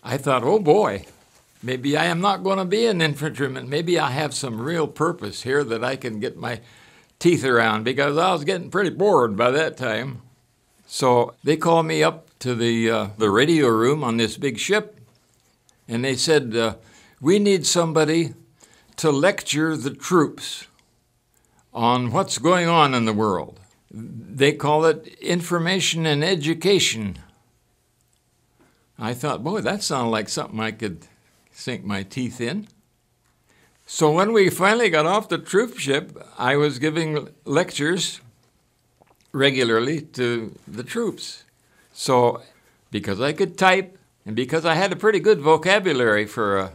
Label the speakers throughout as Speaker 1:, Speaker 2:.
Speaker 1: I thought, oh boy, maybe I am not going to be an infantryman. Maybe I have some real purpose here that I can get my teeth around, because I was getting pretty bored by that time. So they called me up to the radio room on this big ship, and they said, we need somebody to lecture the troops on what's going on in the world. They call it information and education. I thought, boy, that sounded like something I could sink my teeth in. So when we finally got off the troop ship, I was giving lectures regularly to the troops. So because I could type and because I had a pretty good vocabulary for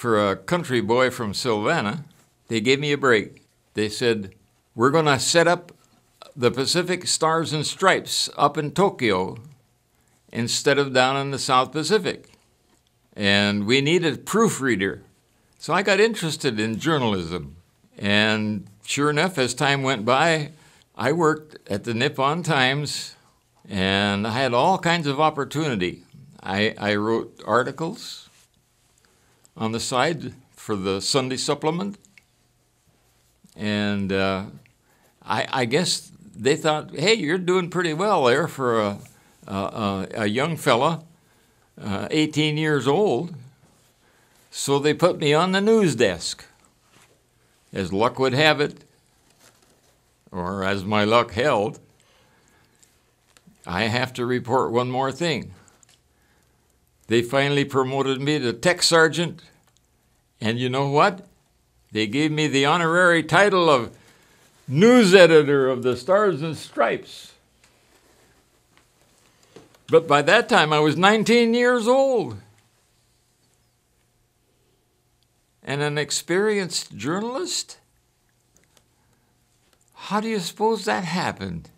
Speaker 1: a country boy from Savannah, they gave me a break. They said, we're going to set up the Pacific Stars and Stripes up in Tokyo instead of down in the South Pacific. And we need a proofreader. So I got interested in journalism. And sure enough, as time went by, I worked at the Nippon Times, and I had all kinds of opportunity. I wrote articles on the side for the Sunday supplement. And I guess they thought, hey, you're doing pretty well there for a young fella, 18 years old. So they put me on the news desk. As luck would have it, or as my luck held, I have to report one more thing. They finally promoted me to tech sergeant, and you know what? They gave me the honorary title of news editor of the Stars and Stripes. But by that time, I was 19 years old and an experienced journalist. How do you suppose that happened?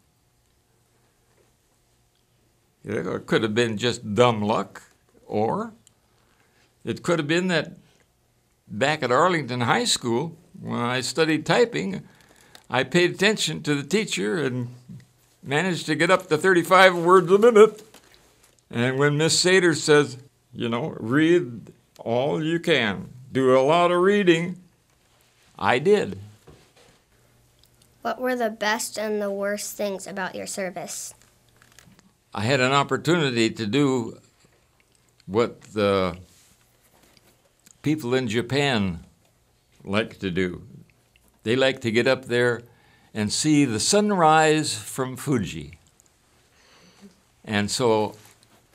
Speaker 1: It could have been just dumb luck, or it could have been that back at Arlington High School, when I studied typing, I paid attention to the teacher and managed to get up to 35 words a minute. And when Miss Sater says, you know, read all you can, do a lot of reading, I did.
Speaker 2: What were the best and the worst things about your service?
Speaker 1: I had an opportunity to do what the people in Japan like to do. They like to get up there and see the sunrise from Fuji. And so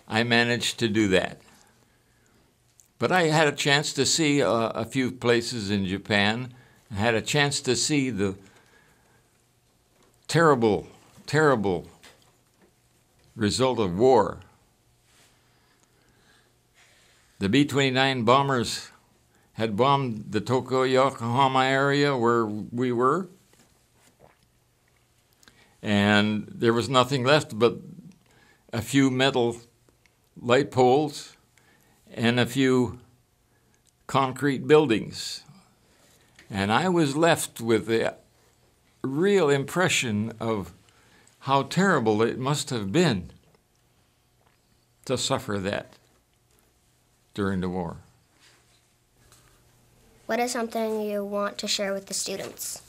Speaker 1: I managed to do that. But I had a chance to see a few places in Japan. I had a chance to see the terrible, terrible result of war. The B-29 bombers had bombed the Tokyo-Yokohama area where we were, and there was nothing left but a few metal light poles and a few concrete buildings. And I was left with the real impression of how terrible it must have been to suffer that during the war.
Speaker 2: What is something you want to share with the students?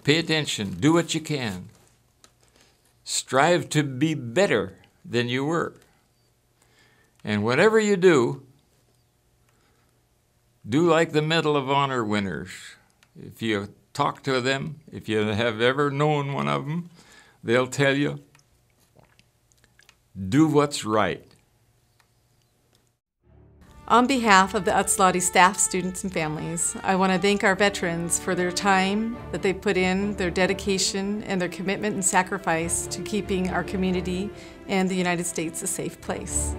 Speaker 1: Pay attention. Do what you can. Strive to be better than you were. And whatever you do, do like the Medal of Honor winners. If you talk to them, if you have ever known one of them, they'll tell you, do what's right.
Speaker 3: On behalf of the Utsalady staff, students, and families, I want to thank our veterans for their time that they put in, their dedication, and their commitment and sacrifice to keeping our community and the United States a safe place.